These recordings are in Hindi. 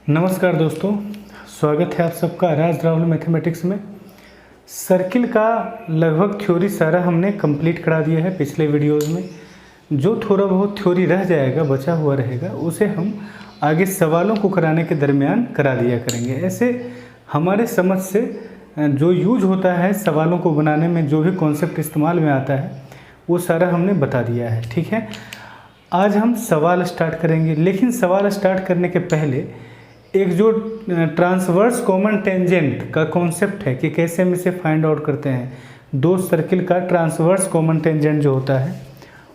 नमस्कार दोस्तों, स्वागत है आप सबका राज राहुल मैथमेटिक्स में। सर्किल का लगभग थ्योरी सारा हमने कंप्लीट करा दिया है पिछले वीडियोज़ में। जो थोड़ा बहुत थ्योरी रह जाएगा, बचा हुआ रहेगा, उसे हम आगे सवालों को कराने के दरमियान करा दिया करेंगे। ऐसे हमारे समझ से जो यूज होता है सवालों को बनाने में, जो भी कॉन्सेप्ट इस्तेमाल में आता है, वो सारा हमने बता दिया है। ठीक है, आज हम सवाल स्टार्ट करेंगे, लेकिन सवाल स्टार्ट करने के पहले एक जो ट्रांसवर्स कॉमन टेंजेंट का कॉन्सेप्ट है कि कैसे हम इसे फाइंड आउट करते हैं, दो सर्किल का ट्रांसवर्स कॉमन टेंजेंट जो होता है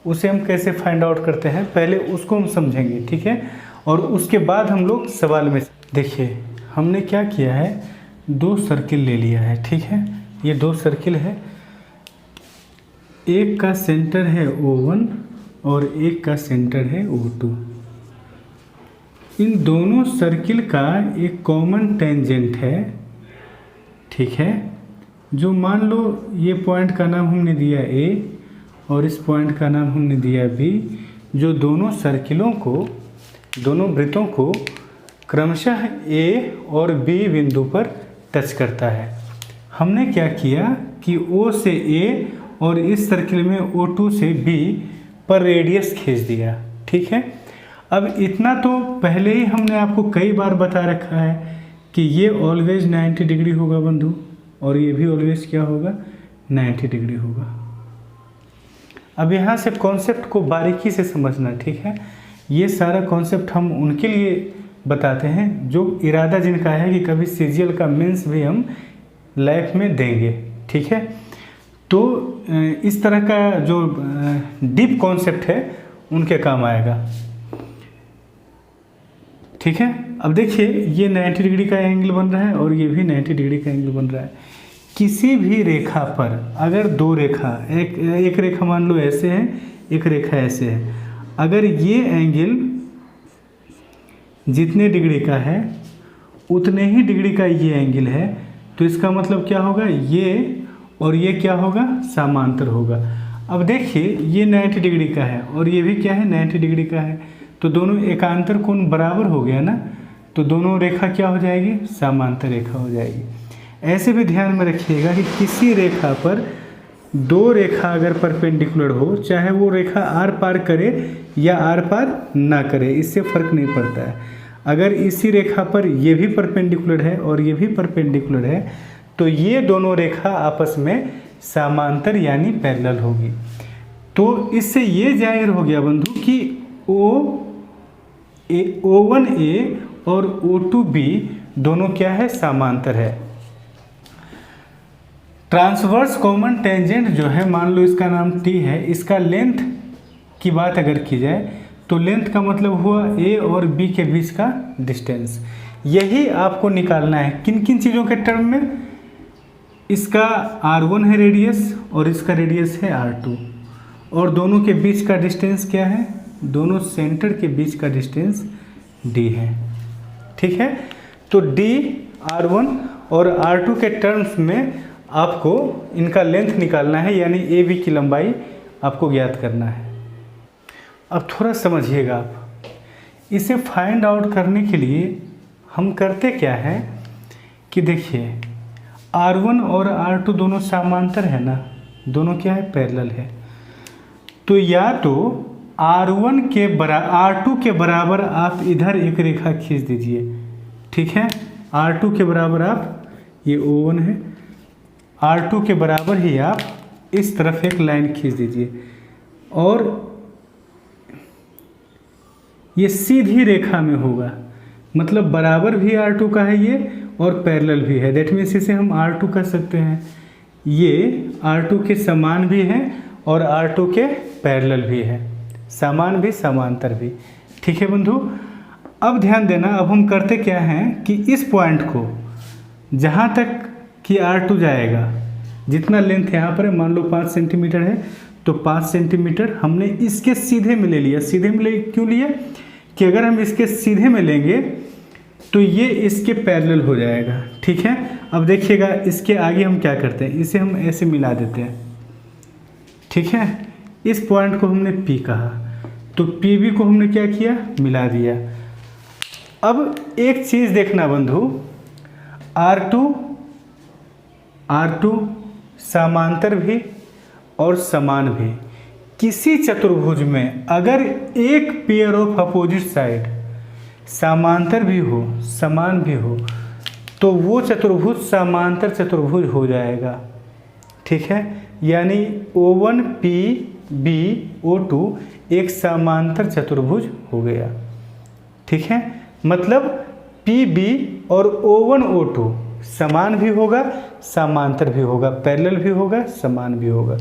उसे हम कैसे फाइंड आउट करते हैं, पहले उसको हम समझेंगे। ठीक है, और उसके बाद हम लोग सवाल में देखिए हमने क्या किया है, दो सर्किल ले लिया है। ठीक है, ये दो सर्किल है, एक का सेंटर है O1 और एक का सेंटर है O2। इन दोनों सर्किल का एक कॉमन टेंजेंट है। ठीक है, जो मान लो ये पॉइंट का नाम हमने दिया A और इस पॉइंट का नाम हमने दिया B, जो दोनों सर्किलों को, दोनों वृत्तों को क्रमशः A और B बिंदु पर टच करता है। हमने क्या किया कि O से A और इस सर्किल में O2 से B पर रेडियस खींच दिया। ठीक है, अब इतना तो पहले ही हमने आपको कई बार बता रखा है कि ये ऑलवेज 90 डिग्री होगा बंधु, और ये भी ऑलवेज क्या होगा, 90 डिग्री होगा। अब यहाँ से कॉन्सेप्ट को बारीकी से समझना। ठीक है, ये सारा कॉन्सेप्ट हम उनके लिए बताते हैं जो इरादा जिनका है कि कभी सीजीएल का मेंस भी हम लाइफ में देंगे। ठीक है, तो इस तरह का जो डीप कॉन्सेप्ट है उनके काम आएगा। ठीक है, अब देखिए ये 90 डिग्री का एंगल बन रहा है और ये भी 90 डिग्री का एंगल बन रहा है। किसी भी रेखा पर अगर दो रेखा, एक रेखा मान लो ऐसे है, एक रेखा ऐसे है, अगर ये एंगल जितने डिग्री का है उतने ही डिग्री का ये एंगल है, तो इसका मतलब क्या होगा, ये और ये क्या होगा, समांतर होगा। अब देखिए ये 90 डिग्री का है और ये भी क्या है, 90 डिग्री का है, तो दोनों एकांतर कोण बराबर हो गया ना, तो दोनों रेखा क्या हो जाएगी, समांतर रेखा हो जाएगी। ऐसे भी ध्यान में रखिएगा कि किसी रेखा पर दो रेखा अगर परपेंडिकुलर हो, चाहे वो रेखा आर पार करे या आर पार ना करे, इससे फर्क नहीं पड़ता है। अगर इसी रेखा पर ये भी परपेंडिकुलर है और ये भी परपेंडिकुलर है, तो ये दोनों रेखा आपस में समांतर यानी पैरेलल होगी। तो इससे ये जाहिर हो गया बंधु कि O1A और O2B दोनों क्या है, समांतर है। ट्रांसवर्स कॉमन टेंजेंट जो है, मान लो इसका नाम T है, इसका लेंथ की बात अगर की जाए तो लेंथ का मतलब हुआ A और B के बीच का डिस्टेंस। यही आपको निकालना है किन किन चीज़ों के टर्म में, इसका R1 है रेडियस और इसका रेडियस है R2, और दोनों के बीच का डिस्टेंस क्या है, दोनों सेंटर के बीच का डिस्टेंस D है। ठीक है, तो D, R1 और R2 के टर्म्स में आपको इनका लेंथ निकालना है, यानी AB की लंबाई आपको ज्ञात करना है। अब थोड़ा समझिएगा आप, इसे फाइंड आउट करने के लिए हम करते क्या है कि देखिए R1 और R2 दोनों समांतर है ना, दोनों क्या है, पैरेलल है। तो या तो R1 के R2 के बराबर आप इधर एक रेखा खींच दीजिए। ठीक है, R2 के बराबर आप, ये O1 है, R2 के बराबर ही आप इस तरफ एक लाइन खींच दीजिए, और ये सीधी रेखा में होगा, मतलब बराबर भी R2 का है ये और पैरेलल भी है। दैट मीन्स इसे हम R2 कह सकते हैं। ये R2 के समान भी है और R2 के पैरेलल भी है, समान भी समांतर भी। ठीक है बंधु, अब ध्यान देना, अब हम करते क्या हैं कि इस पॉइंट को जहाँ तक कि R2 जाएगा, जितना लेंथ यहाँ पर है, मान लो 5 सेंटीमीटर है, तो 5 सेंटीमीटर हमने इसके सीधे में ले लिया। सीधे में ले क्यों लिया कि अगर हम इसके सीधे में लेंगे तो ये इसके पैरेलल हो जाएगा। ठीक है, अब देखिएगा इसके आगे हम क्या करते हैं, इसे हम ऐसे मिला देते हैं। ठीक है, इस पॉइंट को हमने P कहा, तो PB को हमने क्या किया, मिला दिया। अब एक चीज़ देखना बंधु, R2 समांतर भी और समान भी। किसी चतुर्भुज में अगर एक पेयर ऑफ अपोजिट साइड समांतर भी हो समान भी हो तो वो चतुर्भुज समांतर चतुर्भुज हो जाएगा। ठीक है, यानी O1 PBO2 एक समांतर चतुर्भुज हो गया। ठीक है, मतलब PB और O1 O2 समान भी होगा समांतर भी होगा, पैरेलल भी होगा समान भी होगा।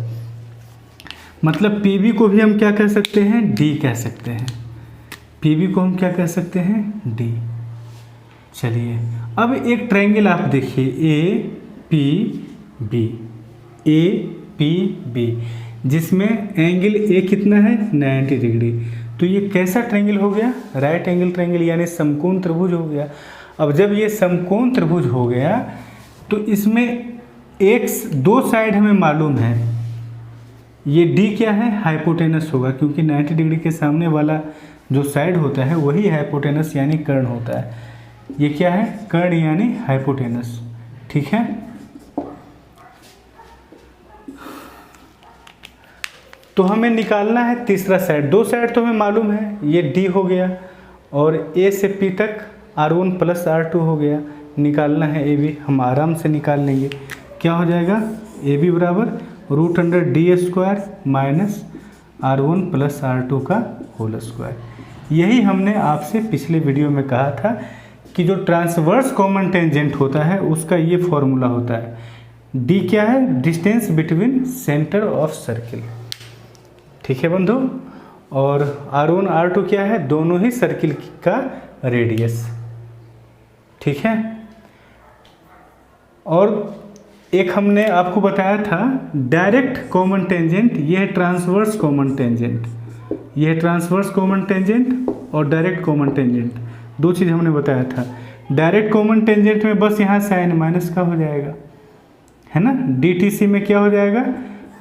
मतलब PB को भी हम क्या कह सकते हैं, D कह सकते हैं। PB को हम क्या कह सकते हैं, D। चलिए अब एक ट्रायंगल आप देखिए APB, जिसमें एंगल A कितना है 90 डिग्री। तो ये कैसा ट्रायंगल हो गया, राइट एंगल ट्रायंगल यानी समकोण त्रिभुज हो गया। अब जब ये समकोण त्रिभुज हो गया तो इसमें एक दो साइड हमें मालूम है, ये D क्या है, हाइपोटेनस होगा, क्योंकि 90 डिग्री के सामने वाला जो साइड होता है वही हाइपोटेनस यानी कर्ण होता है। ये क्या है, कर्ण यानी हाइपोटेनस। ठीक है, तो हमें निकालना है तीसरा साइड। दो साइड तो हमें मालूम है, ये D हो गया और A से P तक R1 प्लस R2 हो गया। निकालना है AB, हम आराम से निकाल लेंगे। क्या हो जाएगा, AB बराबर √D² minus R1 plus R2 का होल स्क्वायर। यही हमने आपसे पिछले वीडियो में कहा था कि जो ट्रांसवर्स कॉमन टेंजेंट होता है उसका ये फॉर्मूला होता है। D क्या है, distance between centre of circle. ठीक है बंधु, और R1 R2 क्या है, दोनों ही सर्किल का रेडियस। ठीक है, और एक हमने आपको बताया था डायरेक्ट कॉमन टेंजेंट, ये है ट्रांसवर्स कॉमन टेंजेंट। ये है ट्रांसवर्स कॉमन टेंजेंट और डायरेक्ट कॉमन टेंजेंट, दो चीज़ हमने बताया था। डायरेक्ट कॉमन टेंजेंट में बस यहाँ साइन माइनस का हो जाएगा, है ना। DTC में क्या हो जाएगा,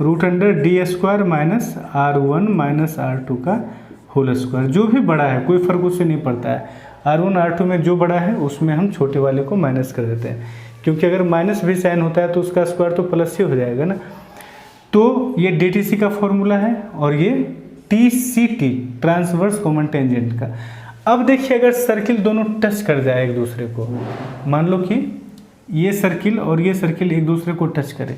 √D² minus R1 minus R2 का होल स्क्वायर। जो भी बड़ा है कोई फर्क उससे नहीं पड़ता है। R1 R2 में जो बड़ा है उसमें हम छोटे वाले को माइनस कर देते हैं, क्योंकि अगर माइनस भी साइन होता है तो उसका स्क्वायर तो प्लस ही हो जाएगा ना। तो ये DTC का फॉर्मूला है और ये TCT ट्रांसवर्स कॉमन टेंजेंट का। अब देखिए अगर सर्किल दोनों टच कर जाए एक दूसरे को, मान लो कि ये सर्किल और ये सर्किल एक दूसरे को टच करे,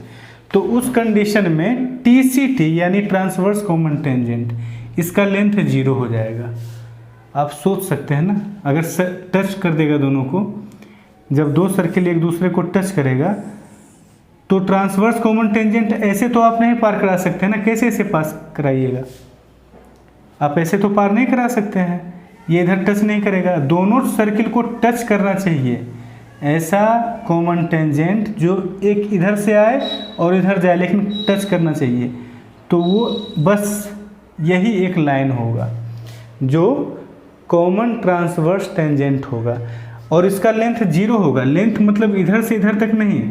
तो उस कंडीशन में TCT यानी ट्रांसवर्स कॉमन टेंजेंट, इसका लेंथ 0 हो जाएगा। आप सोच सकते हैं ना, अगर टच कर देगा दोनों को, जब दो सर्किल एक दूसरे को टच करेगा तो ट्रांसवर्स कॉमन टेंजेंट ऐसे तो आप नहीं पार करा सकते ना। कैसे ऐसे पास कराइएगा, आप ऐसे तो पार नहीं करा सकते हैं। ये इधर टच नहीं करेगा, दोनों सर्किल को टच करना चाहिए। ऐसा कॉमन टेंजेंट जो एक इधर से आए और इधर जाए लेकिन टच करना चाहिए, तो वो बस यही एक लाइन होगा जो कॉमन ट्रांसवर्स टेंजेंट होगा और इसका लेंथ 0 होगा। लेंथ मतलब इधर से इधर तक नहीं,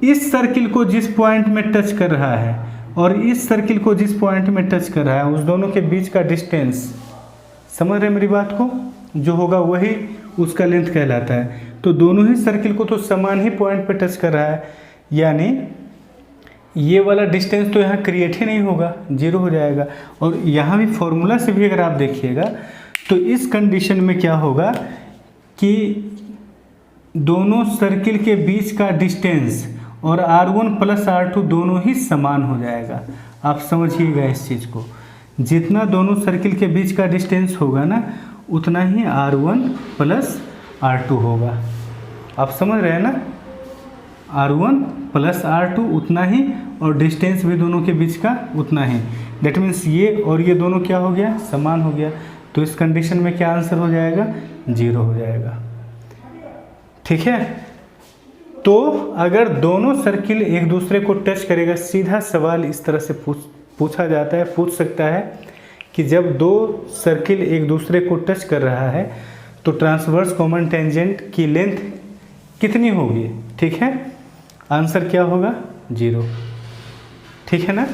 इस सर्किल को जिस पॉइंट में टच कर रहा है और इस सर्किल को जिस पॉइंट में टच कर रहा है उस दोनों के बीच का डिस्टेंस, समझ रहे मेरी बात को, जो होगा वही उसका लेंथ कहलाता है। तो दोनों ही सर्किल को तो समान ही पॉइंट पे टच कर रहा है, यानी ये वाला डिस्टेंस तो यहाँ क्रिएट ही नहीं होगा, 0 हो जाएगा। और यहाँ भी फॉर्मूला से भी अगर आप देखिएगा तो इस कंडीशन में क्या होगा कि दोनों सर्किल के बीच का डिस्टेंस और R1 प्लस R2 दोनों ही समान हो जाएगा। आप समझिएगा इस चीज़ को, जितना दोनों सर्किल के बीच का डिस्टेंस होगा ना उतना ही R1 प्लस R2 होगा। आप समझ रहे हैं ना, R1 प्लस R2 उतना ही और डिस्टेंस भी दोनों के बीच का उतना ही। दैट मीन्स ये और ये दोनों क्या हो गया, समान हो गया। तो इस कंडीशन में क्या आंसर हो जाएगा, 0 हो जाएगा। ठीक है, तो अगर दोनों सर्किल एक दूसरे को टच करेगा, सीधा सवाल इस तरह से पूछा जाता है, पूछ सकता है कि जब दो सर्किल एक दूसरे को टच कर रहा है तो ट्रांसवर्स कॉमन टेंजेंट की लेंथ कितनी होगी। ठीक है, आंसर क्या होगा, 0। ठीक है ना।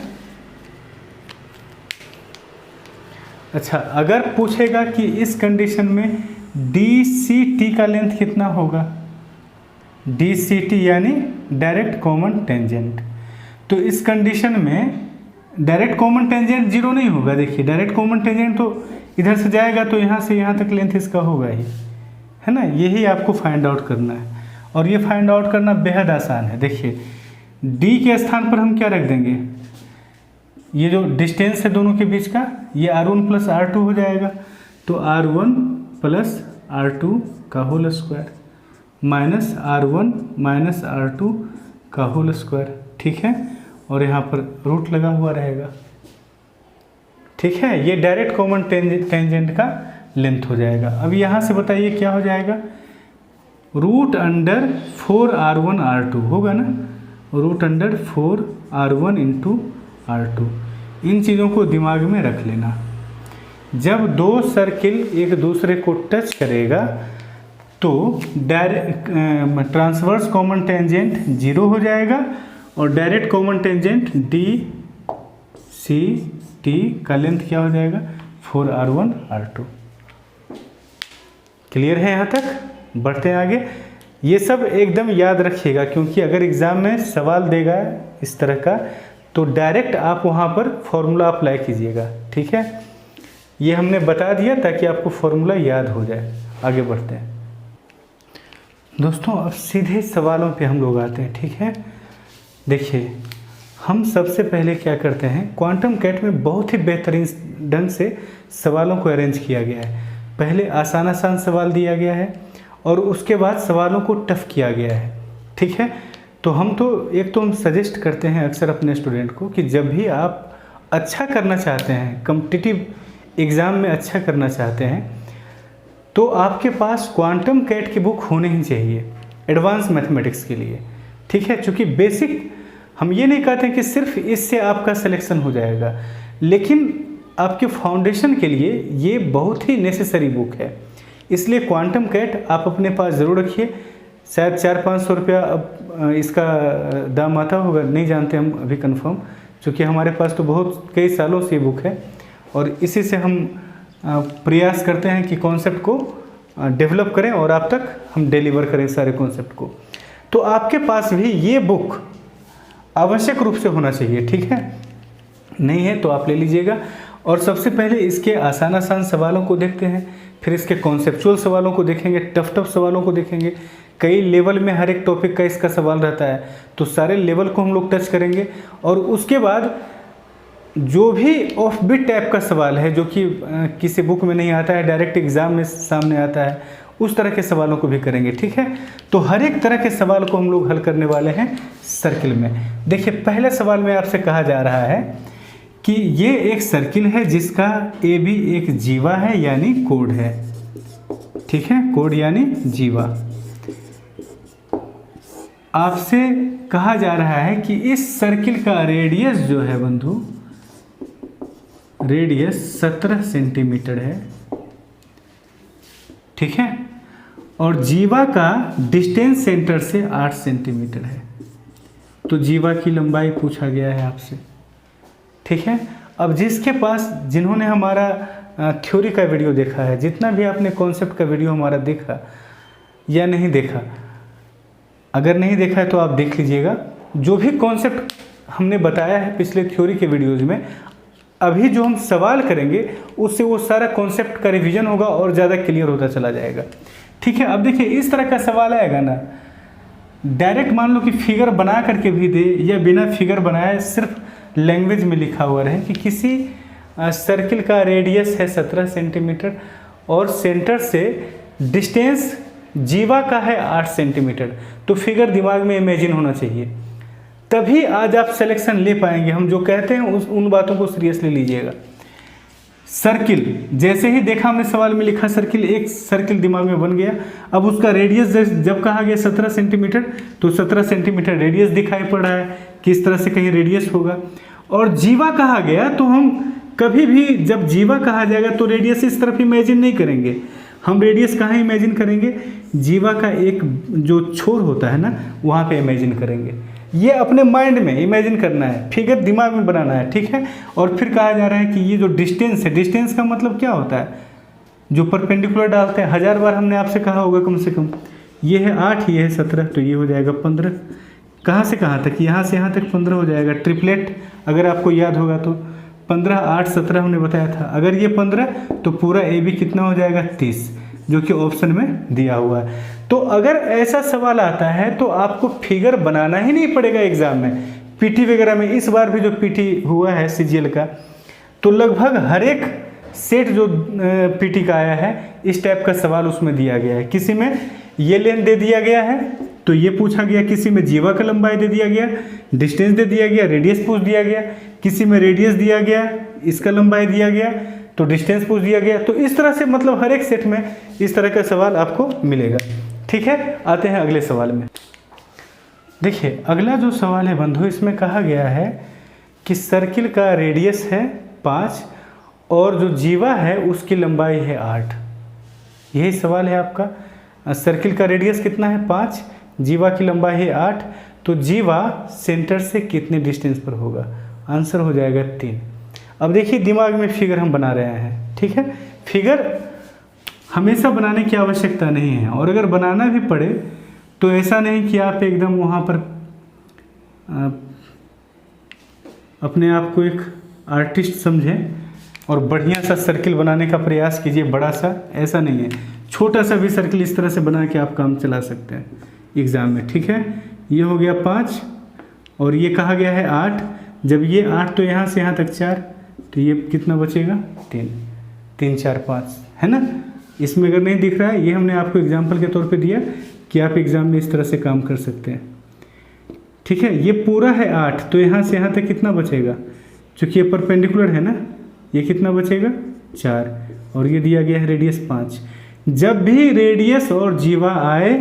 अच्छा, अगर पूछेगा कि इस कंडीशन में डी सी टी का लेंथ कितना होगा, डी सी टी यानी डायरेक्ट कॉमन टेंजेंट। तो इस कंडीशन में डायरेक्ट कॉमन टेंजेंट जीरो नहीं होगा। देखिए डायरेक्ट कॉमन टेंजेंट तो इधर से जाएगा तो यहाँ से यहाँ तक लेंथ इसका होगा ही, है ना। यही आपको फाइंड आउट करना है और ये फाइंड आउट करना बेहद आसान है। देखिए डी के स्थान पर हम क्या रख देंगे, ये जो डिस्टेंस है दोनों के बीच का, ये R1 प्लस R2 हो जाएगा। तो R1 प्लस R2 का whole square minus R1 minus R2 का होल स्क्वायर, ठीक है। और यहाँ पर रूट लगा हुआ रहेगा, ठीक है। ये डायरेक्ट कॉमन टेंजेंट का लेंथ हो जाएगा। अब यहाँ से बताइए क्या हो जाएगा, रूट अंडर 4R1 R2 होगा ना, root under 4R1 into R2। इन चीज़ों को दिमाग में रख लेना। जब दो सर्किल एक दूसरे को टच करेगा तो direct transverse common tangent zero हो जाएगा और direct common tangent D C T का लेंथ क्या हो जाएगा, 4R1 R2। क्लियर है यहाँ तक? बढ़ते हैं आगे। ये सब एकदम याद रखिएगा क्योंकि अगर एग्ज़ाम में सवाल देगा इस तरह का तो डायरेक्ट आप वहाँ पर फॉर्मूला अप्लाई कीजिएगा, ठीक है। ये हमने बता दिया ताकि आपको फॉर्मूला याद हो जाए। आगे बढ़ते हैं दोस्तों, अब सीधे सवालों पे हम लोग आते हैं, ठीक है। देखिए हम सबसे पहले क्या करते हैं, क्वांटम कैट में बहुत ही बेहतरीन ढंग से सवालों को अरेंज किया गया है। पहले आसान आसान सवाल दिया गया है और उसके बाद सवालों को टफ किया गया है, ठीक है। तो हम सजेस्ट करते हैं अक्सर अपने स्टूडेंट को कि जब भी आप अच्छा करना चाहते हैं, कॉम्पिटिटिव एग्ज़ाम में अच्छा करना चाहते हैं, तो आपके पास क्वांटम कैट की बुक होनी ही चाहिए एडवांस मैथमेटिक्स के लिए, ठीक है। चूँकि बेसिक हम ये नहीं कहते हैं कि सिर्फ इससे आपका सिलेक्शन हो जाएगा, लेकिन आपके फाउंडेशन के लिए ये बहुत ही नेसेसरी बुक है। इसलिए क्वांटम कैट आप अपने पास ज़रूर रखिए। शायद 400-500 रुपया अब इसका दाम आता होगा, नहीं जानते हम अभी कंफर्म, क्योंकि हमारे पास तो बहुत कई सालों से ये बुक है और इसी से हम प्रयास करते हैं कि कॉन्सेप्ट को डेवलप करें और आप तक हम डिलीवर करें सारे कॉन्सेप्ट को। तो आपके पास भी ये बुक आवश्यक रूप से होना चाहिए, ठीक है। नहीं है तो आप ले लीजिएगा। और सबसे पहले इसके आसान आसान सवालों को देखते हैं, फिर इसके कॉन्सेप्चुअल सवालों को देखेंगे, टफ सवालों को देखेंगे। कई लेवल में हर एक टॉपिक का इसका सवाल रहता है, तो सारे लेवल को हम लोग टच करेंगे। और उसके बाद जो भी ऑफ बीट टाइप का सवाल है जो कि किसी बुक में नहीं आता है, डायरेक्ट एग्ज़ाम में सामने आता है, उस तरह के सवालों को भी करेंगे, ठीक है। तो हर एक तरह के सवाल को हम लोग हल करने वाले हैं सर्किल में। देखिए पहले सवाल में आपसे कहा जा रहा है कि ये एक सर्किल है जिसका ए बी एक जीवा है यानी कोड है, ठीक है, कोड यानी जीवा। आपसे कहा जा रहा है कि इस सर्किल का रेडियस जो है बंधु, रेडियस 17 सेंटीमीटर है, ठीक है, और जीवा का डिस्टेंस सेंटर से 8 सेंटीमीटर है। तो जीवा की लंबाई पूछा गया है आपसे, ठीक है। अब जिसके पास, जिन्होंने हमारा थ्योरी का वीडियो देखा है, जितना भी आपने कॉन्सेप्ट का वीडियो हमारा देखा या नहीं देखा, अगर नहीं देखा है तो आप देख लीजिएगा। जो भी कॉन्सेप्ट हमने बताया है पिछले थ्योरी के वीडियोज़ में, अभी जो हम सवाल करेंगे उससे वो सारा कॉन्सेप्ट का रिवीजन होगा और ज़्यादा क्लियर होता चला जाएगा, ठीक है। अब देखिए इस तरह का सवाल आएगा ना, डायरेक्ट मान लो कि फिगर बना करके भी दे या बिना फिगर बनाए सिर्फ लैंग्वेज में लिखा हुआ रहे कि किसी सर्किल का रेडियस है 17 सेंटीमीटर और सेंटर से डिस्टेंस जीवा का है 8 सेंटीमीटर, तो फिगर दिमाग में इमेजिन होना चाहिए, तभी आज आप सिलेक्शन ले पाएंगे। हम जो कहते हैं उन बातों को सीरियसली लीजिएगा। सर्किल जैसे ही देखा हमने सवाल में लिखा सर्किल, एक सर्किल दिमाग में बन गया। अब उसका रेडियस जब कहा गया 17 सेंटीमीटर, तो 17 सेंटीमीटर रेडियस दिखाई पड़ रहा है, किस तरह से कहीं रेडियस होगा। और जीवा कहा गया तो हम कभी भी जब जीवा कहा जाएगा तो रेडियस इस तरफ इमेजिन नहीं करेंगे, हम रेडियस कहाँ इमेजिन करेंगे, जीवा का एक जो छोर होता है ना वहाँ पे इमेजिन करेंगे। ये अपने माइंड में इमेजिन करना है, फिगर दिमाग में बनाना है, ठीक है। और फिर कहा जा रहा है कि ये जो डिस्टेंस है, डिस्टेंस का मतलब क्या होता है, जो परपेंडिकुलर डालते हैं 1000 बार हमने आपसे कहा होगा कम से कम। ये है 8, ये है 17, तो ये हो जाएगा 15। कहाँ से कहाँ तक? यहाँ से यहाँ तक 15 हो जाएगा। ट्रिपलेट अगर आपको याद होगा तो 15, 8, 17 हमने बताया था। अगर ये 15 तो पूरा ए बी कितना हो जाएगा? 30, जो कि ऑप्शन में दिया हुआ है। तो अगर ऐसा सवाल आता है तो आपको फिगर बनाना ही नहीं पड़ेगा एग्जाम में। पीटी वगैरह में इस बार भी जो पीटी हुआ है सीजीएल का, तो लगभग हर एक सेट जो पीटी का आया है इस टाइप का सवाल उसमें दिया गया है। किसी में ये लेंथ दे दिया गया है तो ये पूछा गया, किसी में जीवा का लंबाई दे दिया गया, डिस्टेंस दे दिया गया, रेडियस पूछ दिया गया, किसी में रेडियस दिया गया, इसका लंबाई दिया गया तो डिस्टेंस पूछ दिया गया। तो इस तरह से मतलब हर एक सेट में इस तरह का सवाल आपको मिलेगा। ठीक है, आते हैं अगले सवाल में। देखिए अगला जो सवाल है बंधु, इसमें कहा गया है कि सर्किल का रेडियस है 5 और जो जीवा है उसकी लंबाई है 8। यही सवाल है आपका। सर्किल का रेडियस कितना है? 5, जीवा की लंबाई है 8, तो जीवा सेंटर से कितने डिस्टेंस पर होगा? आंसर हो जाएगा 3। अब देखिए दिमाग में फिगर हम बना रहे हैं, ठीक है। फिगर हमेशा बनाने की आवश्यकता नहीं है, और अगर बनाना भी पड़े तो ऐसा नहीं कि आप एकदम वहाँ पर अपने आप को एक आर्टिस्ट समझें और बढ़िया सा सर्किल बनाने का प्रयास कीजिए, बड़ा सा। ऐसा नहीं है, छोटा सा भी सर्किल इस तरह से बना के आप काम चला सकते हैं एग्ज़ाम में। ठीक है, ये हो गया 5 और ये कहा गया है 8। जब ये 8 तो यहाँ से यहाँ तक 4, तो ये कितना बचेगा? 3, 3, 4, 5, है ना। इसमें अगर नहीं दिख रहा है, ये हमने आपको एग्जाम्पल के तौर पे दिया कि आप एग्ज़ाम में इस तरह से काम कर सकते हैं। ठीक है, ये पूरा है 8, तो यहाँ से यहाँ तक कितना बचेगा? चूँकि ये परपेंडिकुलर है ना, ये कितना बचेगा? 4, और ये दिया गया है रेडियस 5। जब भी रेडियस और जीवा आए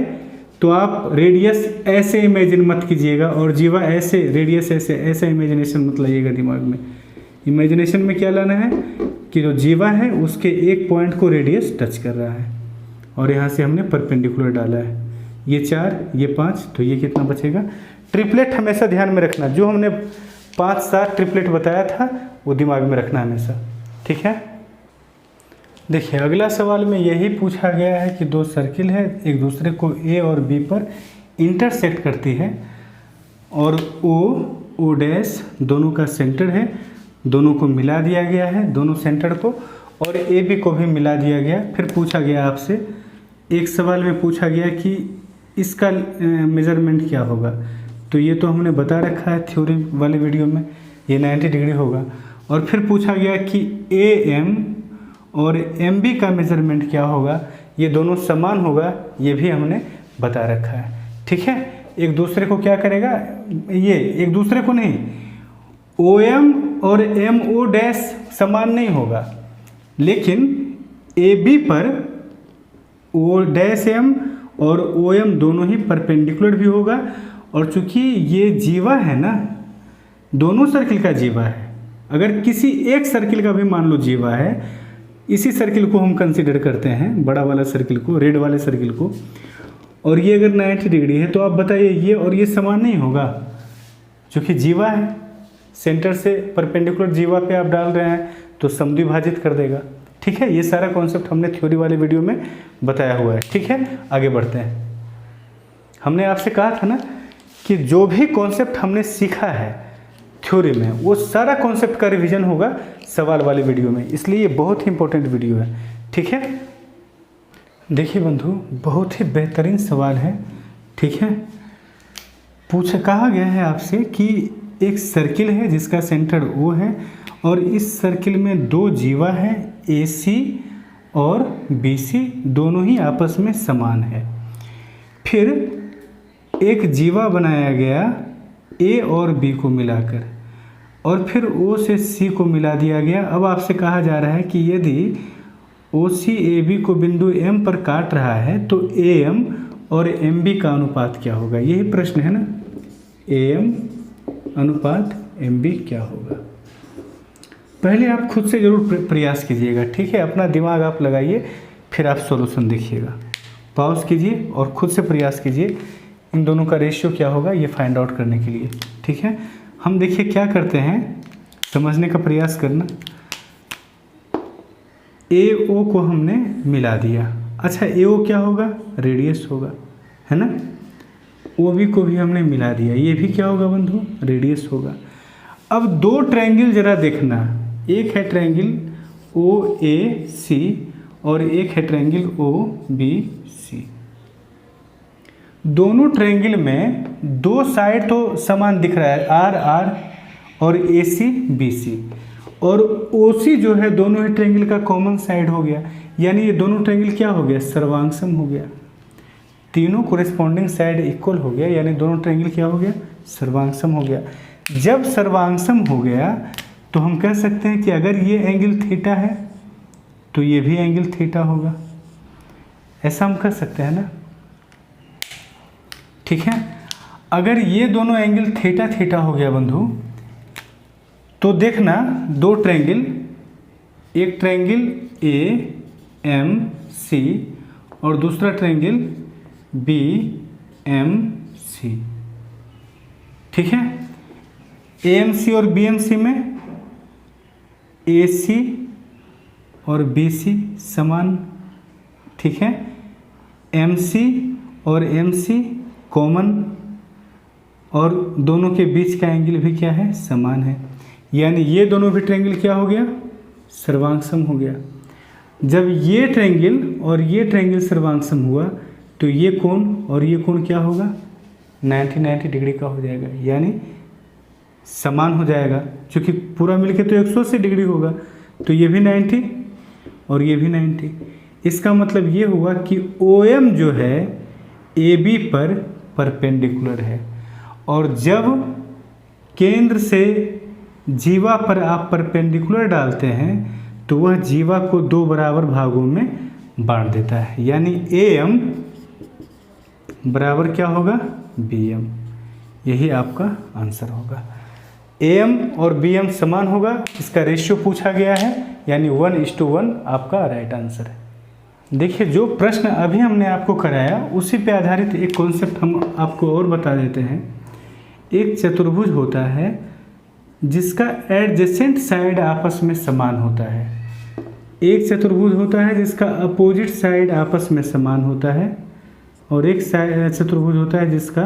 तो आप रेडियस ऐसे इमेजिन मत कीजिएगा और जीवा ऐसे, रेडियस ऐसे, ऐसा इमेजिनेशन मत लाइएगा दिमाग में। इमेजिनेशन में क्या लाना है कि जो जीवा है उसके एक पॉइंट को रेडियस टच कर रहा है, और यहाँ से हमने परपेंडिकुलर डाला है। ये 4, ये 5, तो ये कितना बचेगा? ट्रिपलेट हमेशा ध्यान में रखना, जो हमने 5, 7 ट्रिपलेट बताया था वो दिमाग में रखना हमेशा। ठीक है, देखिए अगला सवाल में यही पूछा गया है कि दो सर्किल है, एक दूसरे को ए और बी पर इंटरसेक्ट करती है, और ओ डैश दोनों का सेंटर है, दोनों को मिला दिया गया है, दोनों सेंटर को, और ए बी को भी मिला दिया गया। फिर पूछा गया आपसे, एक सवाल में पूछा गया कि इसका मेज़रमेंट क्या होगा। तो ये तो हमने बता रखा है थ्योरी वाले वीडियो में, ये 90 डिग्री होगा। और फिर पूछा गया कि ए एम और एम बी का मेज़रमेंट क्या होगा, ये दोनों समान होगा, ये भी हमने बता रखा है। ठीक है, एक दूसरे को क्या करेगा, ये एक दूसरे को नहीं, ओ एम और एम ओ डैश समान नहीं होगा, लेकिन ए बी पर ओ डैश एम और ओ एम दोनों ही परपेंडिकुलर भी होगा। और चूंकि ये जीवा है ना, दोनों सर्किल का जीवा है, अगर किसी एक सर्किल का भी मान लो जीवा है, इसी सर्किल को हम कंसीडर करते हैं, बड़ा वाला सर्किल को, रेड वाले सर्किल को, और ये अगर 90 डिग्री है तो आप बताइए ये और ये समान नहीं होगा, क्योंकि जीवा है, सेंटर से परपेंडिकुलर जीवा पे आप डाल रहे हैं तो समद्विभाजित कर देगा। ठीक है, ये सारा कॉन्सेप्ट हमने थ्योरी वाले वीडियो में बताया हुआ है। ठीक है, आगे बढ़ते हैं। हमने आपसे कहा था ना कि जो भी कॉन्सेप्ट हमने सीखा है थ्योरी में, वो सारा कॉन्सेप्ट का रिवीजन होगा सवाल वाले वीडियो में, इसलिए ये बहुत ही इंपॉर्टेंट वीडियो है। ठीक है, देखिए बंधु, बहुत ही बेहतरीन सवाल है। ठीक है, कहा गया है आपसे कि एक सर्किल है जिसका सेंटर O है, और इस सर्किल में दो जीवा है, AC और BC दोनों ही आपस में समान है। फिर एक जीवा बनाया गया A और B को मिलाकर, और फिर O से C को मिला दिया गया। अब आपसे कहा जा रहा है कि यदि OC AB को बिंदु M पर काट रहा है तो AM और MB का अनुपात क्या होगा। यही प्रश्न है ना, AM अनुपात MB क्या होगा। पहले आप खुद से ज़रूर प्रयास कीजिएगा। ठीक है, अपना दिमाग आप लगाइए, फिर आप सॉल्यूशन देखिएगा। पॉज कीजिए और खुद से प्रयास कीजिए इन दोनों का रेशियो क्या होगा ये फाइंड आउट करने के लिए। ठीक है, हम देखिए क्या करते हैं, समझने का प्रयास करना। ए ओ को हमने मिला दिया। अच्छा ए ओ क्या होगा, रेडियस होगा, है ना। ओ बी को भी हमने मिला दिया, ये भी क्या होगा बंधु, रेडियस होगा। अब दो ट्रायंगल जरा देखना, एक है ट्रायंगल ओ ए सी और एक है ट्रायंगल ओ बी सी। दोनों ट्रायंगल में दो साइड तो समान दिख रहा है, आर आर और ए सी बी सी, और ओ सी जो है दोनों ही ट्रायंगल का कॉमन साइड हो गया, यानी ये दोनों ट्रायंगल क्या हो गया, सर्वांगसम हो गया। तीनों कोरेस्पॉन्डिंग साइड इक्वल हो गया, यानी दोनों ट्रायंगल क्या हो गया, सर्वांगसम हो गया। जब सर्वांगसम हो गया तो हम कह सकते हैं कि अगर ये एंगल थीटा है तो ये भी एंगल थीटा होगा, ऐसा हम कह सकते हैं ना। ठीक है, अगर ये दोनों एंगल थीटा थीटा हो गया बंधु, तो देखना दो ट्रायंगल, एक ट्रायंगल ए एम सी और दूसरा ट्रायंगल बी एम सी। ठीक है, ए एम सी और बी एम सी में ए सी और बी सी समान, ठीक है, एम सी और एम सी कॉमन, और दोनों के बीच का एंगल भी क्या है, समान है, यानी ये दोनों भी ट्रायंगल क्या हो गया, सर्वांगसम हो गया। जब ये ट्रायंगल और ये ट्रायंगल सर्वांगसम हुआ तो ये कोण और ये कोण क्या होगा, 90 डिग्री का हो जाएगा, यानी समान हो जाएगा, क्योंकि पूरा मिलके तो 180 डिग्री होगा, तो ये भी 90 और ये भी 90। इसका मतलब ये हुआ कि OM जो है AB पर परपेंडिकुलर है, और जब केंद्र से जीवा पर आप परपेंडिकुलर डालते हैं तो वह जीवा को दो बराबर भागों में बांट देता है, यानी AM बराबर क्या होगा, BM। यही आपका आंसर होगा। AM और BM समान होगा, इसका रेशियो पूछा गया है, यानी 1:1 आपका राइट आंसर है। देखिए, जो प्रश्न अभी हमने आपको कराया उसी पे आधारित एक कॉन्सेप्ट हम आपको और बता देते हैं। एक चतुर्भुज होता है जिसका एडजेसेंट साइड आपस में समान होता है, एक चतुर्भुज होता है जिसका अपोजिट साइड आपस में समान होता है, और एक चतुर्भुज होता है जिसका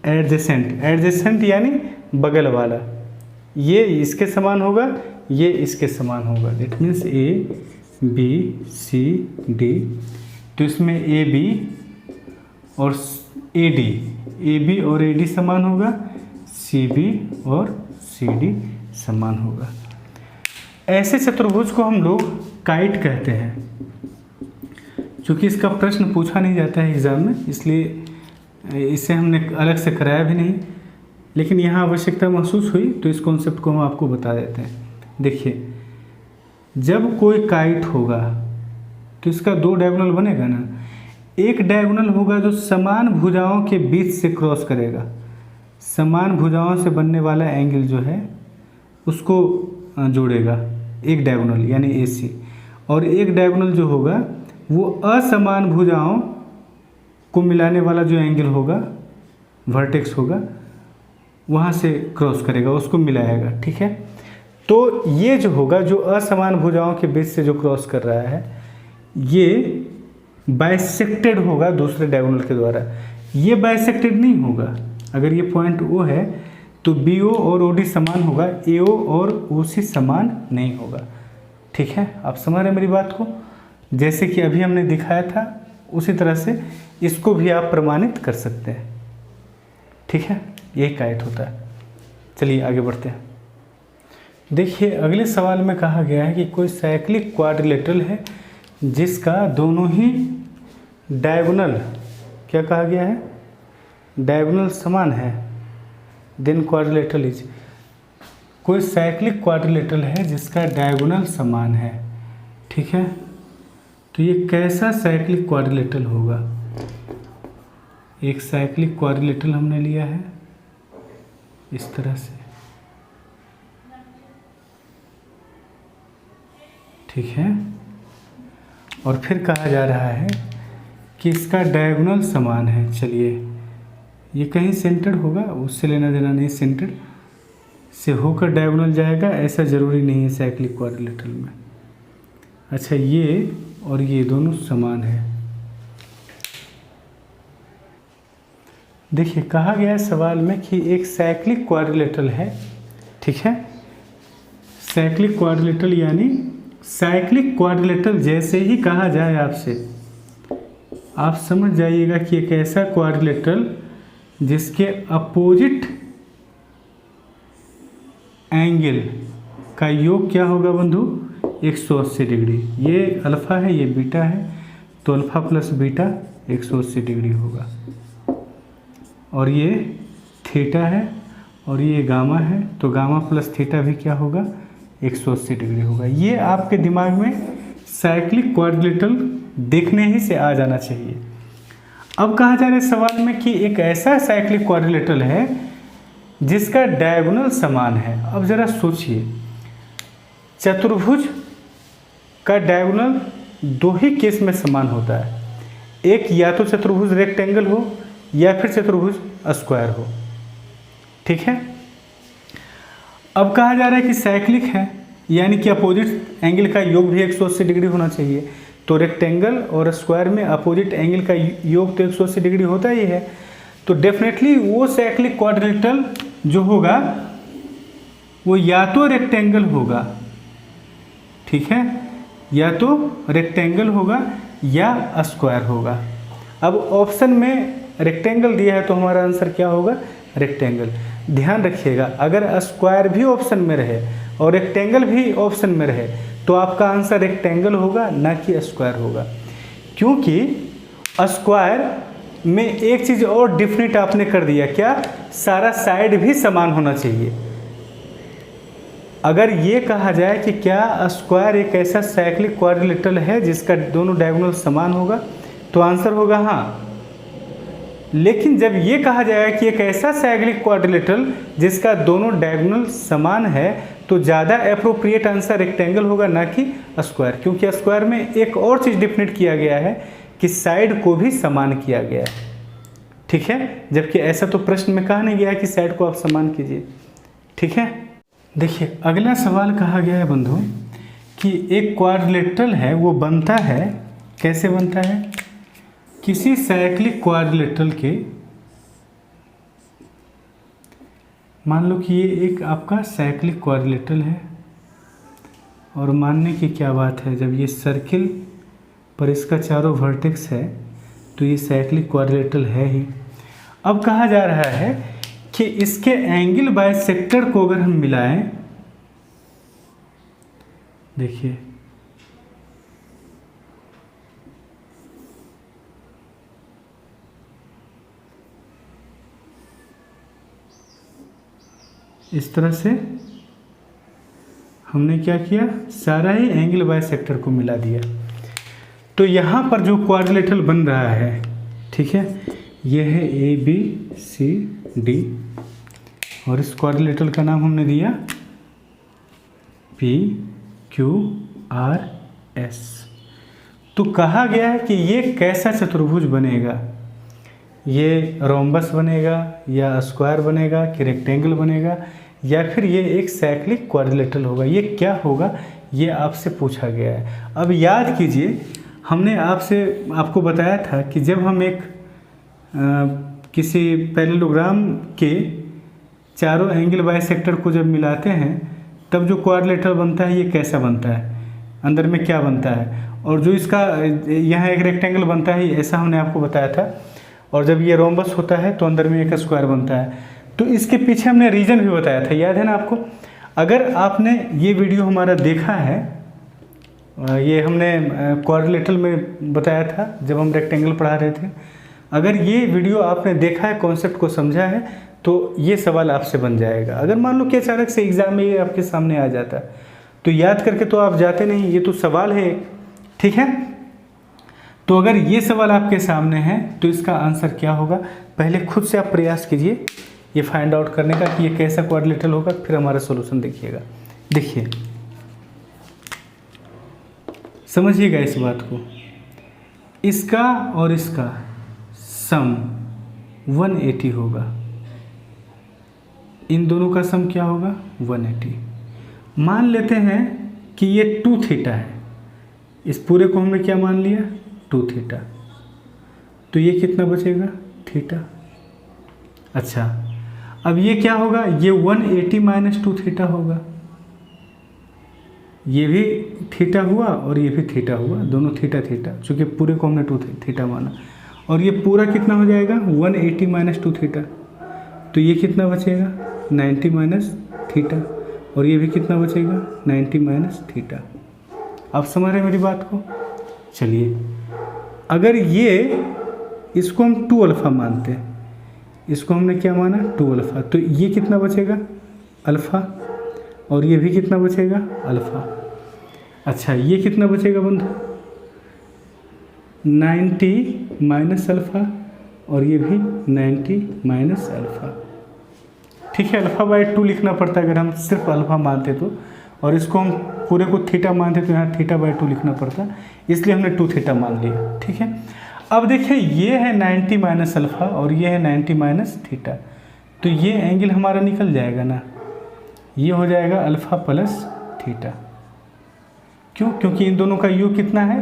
एडजेसेंट यानी बगल वाला, ये इसके समान होगा, ये इसके समान होगा। That means A B C D, तो इसमें ए बी और ए डी, ए बी और ए डी समान होगा, सी बी और सी डी समान होगा। ऐसे चतुर्भुज को हम लोग काइट कहते हैं। चूँकि इसका प्रश्न पूछा नहीं जाता है एग्ज़ाम में, इसलिए इसे हमने अलग से कराया भी नहीं, लेकिन यहाँ आवश्यकता महसूस हुई तो इस कॉन्सेप्ट को हम आपको बता देते हैं। देखिए, जब कोई काइट होगा तो इसका दो डायगोनल बनेगा ना, एक डायगोनल होगा जो समान भुजाओं के बीच से क्रॉस करेगा, समान भुजाओं से बनने वाला एंगल जो है उसको जोड़ेगा, एक डायगोनल यानी AC, और एक डायगोनल जो होगा वो असमान भुजाओं को मिलाने वाला जो एंगल होगा, वर्टेक्स होगा, वहाँ से क्रॉस करेगा, उसको मिलाएगा। ठीक है, तो ये जो होगा, जो असमान भुजाओं के बीच से जो क्रॉस कर रहा है, ये बाइसेक्टेड होगा दूसरे डायगोनल के द्वारा। ये बाइसेक्टेड नहीं होगा, अगर ये पॉइंट O है तो BO और OD समान होगा, AO और OC समान नहीं होगा। ठीक है, आप समझ रहे हैं मेरी बात को, जैसे कि अभी हमने दिखाया था उसी तरह से इसको भी आप प्रमाणित कर सकते हैं। ठीक है, यही काइट होता है। चलिए आगे बढ़ते हैं। देखिए, अगले सवाल में कहा गया है कि कोई साइक्लिक क्वाड्रिलेटरल है जिसका दोनों ही डायगोनल, क्या कहा गया है, डायगोनल समान है, देन क्वाड्रिलेटरल इज। कोई साइक्लिक क्वाड्रिलेटरल है जिसका डायगोनल समान है। ठीक है, तो ये कैसा साइक्लिक क्वाड्रिलेटरल होगा। एक साइक्लिक क्वाड्रिलेटरल हमने लिया है इस तरह से, ठीक है, और फिर कहा जा रहा है कि इसका डायगोनल समान है। चलिए, ये कहीं सेंटर्ड होगा, उससे लेना देना नहीं, सेंटर्ड से होकर डायगोनल जाएगा ऐसा ज़रूरी नहीं है साइक्लिक क्वाड्रिलेटरल में। अच्छा, ये और ये दोनों समान है। देखिए कहा गया है सवाल में कि एक साइक्लिक क्वाड्रिलेटरल है, ठीक है। साइक्लिक क्वाड्रिलेटरल यानी साइक्लिक क्वाड्रिलेटरल जैसे ही कहा जाए आपसे, आप समझ जाइएगा कि एक ऐसा क्वाड्रिलेटरल जिसके अपोजिट एंगल का योग क्या होगा बंधु, 180 डिग्री। ये अल्फ़ा है, ये बीटा है, तो अल्फ़ा प्लस बीटा 180 डिग्री होगा। और ये थीटा है और ये गामा है, तो गामा प्लस थीटा भी क्या होगा, 180 डिग्री होगा। ये आपके दिमाग में साइक्लिक क्वाड्रिलेटरल देखने ही से आ जाना चाहिए। अब कहा जा रहा है सवाल में कि एक ऐसा साइक्लिक क्वाड्रिलेटरल है जिसका डायगोनल समान है। अब ज़रा सोचिए, चतुर्भुज का डायगोनल दो ही केस में समान होता है, एक या तो चतुर्भुज रेक्टेंगल हो या फिर चतुर्भुज स्क्वायर हो, ठीक है। अब कहा जा रहा है कि साइक्लिक है यानी कि अपोजिट एंगल का योग भी 180 डिग्री होना चाहिए। तो रेक्टेंगल और स्क्वायर में अपोजिट एंगल का योग तो 180 डिग्री होता ही है, तो डेफिनेटली वो साइक्लिक क्वाड्रिलेटरल जो होगा वो या तो रेक्टेंगल होगा, ठीक है, या तो रेक्टेंगल होगा या स्क्वायर होगा। अब ऑप्शन में रेक्टेंगल दिया है तो हमारा आंसर क्या होगा, रेक्टेंगल। ध्यान रखिएगा, अगर स्क्वायर भी ऑप्शन में रहे और रेक्टेंगल भी ऑप्शन में रहे तो आपका आंसर रेक्टेंगल होगा ना कि स्क्वायर होगा, क्योंकि स्क्वायर में एक चीज़ और डिफरेंट आपने कर दिया, क्या, सारा साइड भी समान होना चाहिए। अगर ये कहा जाए कि क्या स्क्वायर एक ऐसा साइक्लिक क्वाड्रिलेटरल है जिसका दोनों डायगोनल समान होगा, तो आंसर होगा हाँ। लेकिन जब ये कहा जाएगा कि एक ऐसा साइक्लिक क्वाड्रिलेटरल जिसका दोनों डायगोनल समान है, तो ज़्यादा एप्रोप्रिएट आंसर रेक्टेंगल होगा ना कि स्क्वायर, क्योंकि स्क्वायर में एक और चीज़ डिफरेंट किया गया है कि साइड को भी समान किया गया है, ठीक है। जबकि ऐसा तो प्रश्न में कहा नहीं गया है कि साइड को आप समान कीजिए, ठीक है। देखिए अगला सवाल कहा गया है बंधु कि एक क्वाड्रिलेटरल है वो बनता है, कैसे बनता है, किसी साइक्लिक क्वाड्रिलेटरल के, मान लो कि ये एक आपका साइक्लिक क्वाड्रिलेटरल है और मानने की क्या बात है, जब ये सर्किल पर इसका चारों वर्टेक्स है तो ये साइक्लिक क्वाड्रिलेटरल है ही। अब कहा जा रहा है कि इसके एंगल बाइसेक्टर को अगर हम मिलाएं, देखिए इस तरह से हमने क्या किया, सारा ही एंगल बाइसेक्टर को मिला दिया, तो यहाँ पर जो क्वाड्रिलेटरल बन रहा है, ठीक है, ये है ABCD और इस क्वाड्रिलेटरल का नाम हमने दिया PQRS। तो कहा गया है कि ये कैसा चतुर्भुज बनेगा, ये रोम्बस बनेगा या स्क्वायर बनेगा कि रेक्टेंगल बनेगा या फिर ये एक साइक्लिक क्वाड्रिलेटरल होगा, ये क्या होगा, ये आपसे पूछा गया है। अब याद कीजिए, हमने आपको बताया था कि जब हम एक किसी पैरेललोग्राम के चारों एंगल बाइसेक्टर को जब मिलाते हैं तब जो क्वाड्रिलेटरल बनता है ये कैसा बनता है, अंदर में क्या बनता है, और जो इसका यहाँ एक रेक्टेंगल बनता है ऐसा हमने आपको बताया था, और जब ये रोम्बस होता है तो अंदर में एक स्क्वायर बनता है। तो इसके पीछे हमने रीज़न भी बताया था, याद है ना आपको। अगर आपने ये वीडियो हमारा देखा है, ये हमने क्वाड्रिलेटरल में बताया था जब हम रेक्टेंगल पढ़ा रहे थे, अगर ये वीडियो आपने देखा है, कॉन्सेप्ट को समझा है, तो ये सवाल आपसे बन जाएगा। अगर मान लो कि अचानक से एग्ज़ाम में ये आपके सामने आ जाता है तो याद करके तो आप जाते नहीं, ये तो सवाल है, ठीक है। तो अगर ये सवाल आपके सामने है तो इसका आंसर क्या होगा, पहले खुद से आप प्रयास कीजिए ये फाइंड आउट करने का कि ये कैसा क्वाड्रिलेटरल होगा, फिर हमारा सॉल्यूशन देखिएगा। देखिए समझिएगा इस बात को, इसका और इसका सम 180 होगा, इन दोनों का सम क्या होगा 180। मान लेते हैं कि ये 2 थीटा है, इस पूरे को हमने क्या मान लिया 2 थीटा, तो ये कितना बचेगा थीटा। अच्छा अब ये क्या होगा, ये 180 माइनस 2 थीटा होगा, ये भी थीटा हुआ और ये भी थीटा हुआ, दोनों थीटा थीटा, चूँकि पूरे को हमने 2 थीटा माना। और ये पूरा कितना हो जाएगा 180 माइनस 2 थीटा, तो ये कितना बचेगा 90 माइनस थीटा, और ये भी कितना बचेगा 90 माइनस थीटा। आप समझ रहे हैं मेरी बात को। चलिए अगर ये इसको हम 2 अल्फ़ा मानते हैं, इसको हमने क्या माना 2 अल्फ़ा, तो ये कितना बचेगा अल्फ़ा, और ये भी कितना बचेगा अल्फ़ा। अच्छा ये कितना बचेगा बंधु 90 माइनस अल्फ़ा, और ये भी 90 माइनस अल्फ़ा। ठीक है, अल्फ़ा बाई 2 लिखना पड़ता है अगर हम सिर्फ अल्फ़ा मानते तो, और इसको हम पूरे को थीटा मानते तो यहाँ थीटा बाई 2 लिखना पड़ता, इसलिए हमने 2 थीटा मान लिया। ठीक है, अब देखिए ये है 90 माइनस अल्फ़ा और ये है 90 माइनस थीटा, तो ये एंगल हमारा निकल जाएगा ना, ये हो जाएगा अल्फ़ा प्लस थीटा। क्यों? क्योंकि इन दोनों का योग कितना है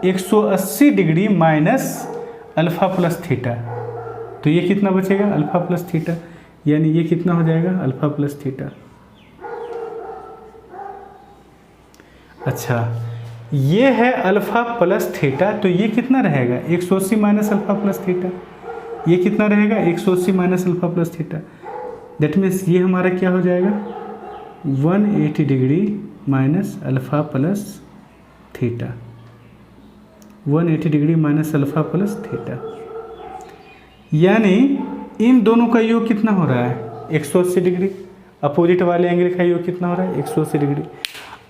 180 degree minus alpha plus theta, तो ये कितना बचेगा अल्फ़ा प्लस थीटा, यानी ये कितना हो जाएगा अल्फ़ा प्लस थीटा। अच्छा ये है अल्फ़ा प्लस थीटा, तो ये कितना रहेगा 180 माइनस अल्फ़ा प्लस थीटा, ये कितना रहेगा 180 minus alpha plus theta. That means ये हमारा क्या हो जाएगा 180 degree minus alpha plus theta, 180 degree minus alpha plus theta, यानी इन दोनों का योग कितना हो रहा है 180 डिग्री, अपोजिट वाले एंगल का योग कितना हो रहा है 180 डिग्री।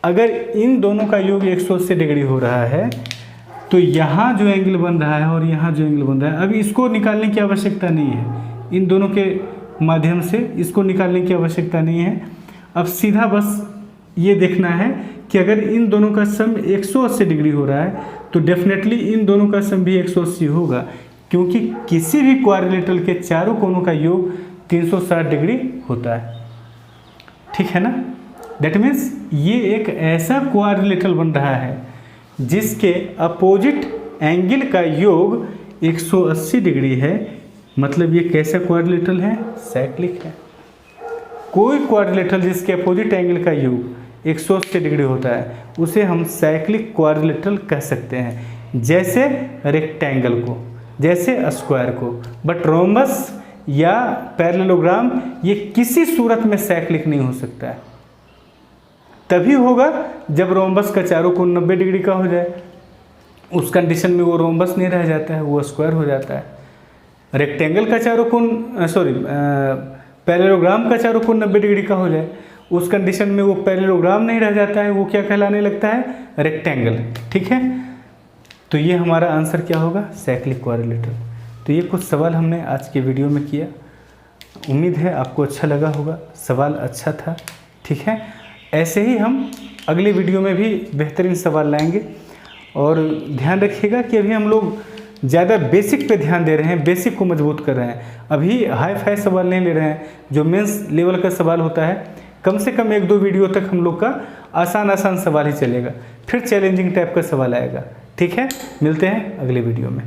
अगर इन दोनों का योग 180 डिग्री हो रहा है तो यहाँ जो एंगल बन रहा है और यहाँ जो एंगल बन रहा है, अभी इसको निकालने की आवश्यकता नहीं है, इन दोनों के माध्यम से इसको निकालने की आवश्यकता नहीं है। अब सीधा बस ये देखना है कि अगर इन दोनों का सम 180 डिग्री हो रहा है तो डेफिनेटली इन दोनों का सम भी 180 होगा, क्योंकि किसी भी क्वाड्रिलेटरल के चारों कोनों का योग 360 डिग्री होता है। ठीक है ना, दैट मीन्स ये एक ऐसा क्वाड्रिलेटरल बन रहा है जिसके अपोजिट एंगल का योग 180 डिग्री है, मतलब ये कैसा क्वाड्रिलेटरल है साइक्लिक है। कोई क्वाड्रिलेटरल जिसके अपोजिट एंगल का योग 180 डिग्री होता है उसे हम साइक्लिक क्वाड्रिलेटरल कह सकते हैं, जैसे रेक्टेंगल को, जैसे स्क्वायर को। बट रोम्बस या पैरेललोग्राम ये किसी सूरत में साइक्लिक नहीं हो सकता है, तभी होगा जब रोम्बस का चारों कोण 90 डिग्री का हो जाए, उस कंडीशन में वो रोम्बस नहीं रह जाता है, वो स्क्वायर हो जाता है। रेक्टेंगल का चारों कोण पैरेललोग्राम का चारों कोण 90 डिग्री का हो जाए, उस कंडीशन में वो पैरेललोग्राम नहीं रह जाता है, वो क्या कहलाने लगता है रेक्टेंगल। ठीक है, तो ये हमारा आंसर क्या होगा साइक्लिक क्वाड्रिलेटरल। तो ये कुछ सवाल हमने आज के वीडियो में किया, उम्मीद है आपको अच्छा लगा होगा, सवाल अच्छा था। ठीक है, ऐसे ही हम अगले वीडियो में भी बेहतरीन सवाल लाएंगे, और ध्यान रखिएगा कि अभी हम लोग ज़्यादा बेसिक पे ध्यान दे रहे हैं, बेसिक को मजबूत कर रहे हैं, अभी हाई फाई सवाल नहीं ले रहे हैं। जो मेंस लेवल का सवाल होता है कम से कम 1-2 वीडियो तक हम लोग का आसान सवाल ही चलेगा, फिर चैलेंजिंग टाइप का सवाल आएगा। ठीक है, मिलते हैं अगले वीडियो में।